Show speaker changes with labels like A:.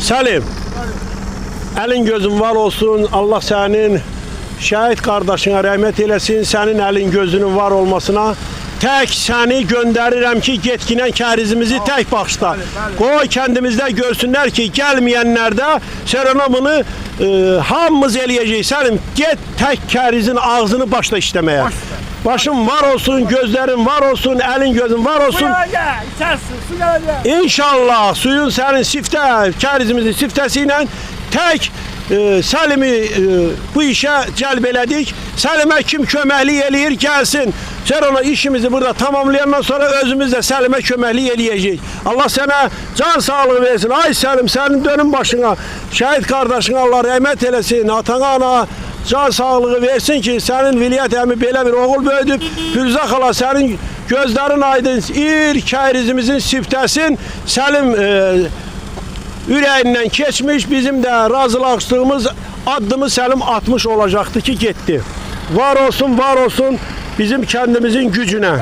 A: Səlim, əlin gözün var olsun. Allah sənin şəhid qardaşına rəhmət eləsin. Sənin əlin gözünün var olmasına tək səni göndərirəm ki, getkinən kərizimizi tək bağışla. Qoy kəndimizdə görsünlər ki, gəlməyənlər də serenomunu hamımız eləyəcək. Səlim, get tək kərizin ağzını başla işləməyə. Başın var olsun, gözlərin var olsun, əlin gözün var olsun. İnşallah suyun sənin siftə, kərizimizin siftəsi ilə tək Səlimi bu işə cəlb elədik. Səlimə kim köməklik eləyir, gəlsin. Sonra işimizi burada tamamlayandan sonra özümüz də Səlimə köməklik eləyəcək. Allah sənə can sağlığı versin. Ay Səlim, sənin dönüm başına, şəhid qardaşına Allah rəhmət eləsin. Atana, ana can sağlığı versin ki, sənin Vilayət əmi belə bir oğul böyüdüb. Firuzə xala, sənin gözlərin aydın, kərizimizin siftəsin. Səlim ürəyindən keçmiş, bizim də razılaşdığımız addımı Səlim atmış olacaqdı ki, getdi. Var olsun bizim kəndimizin gücünə.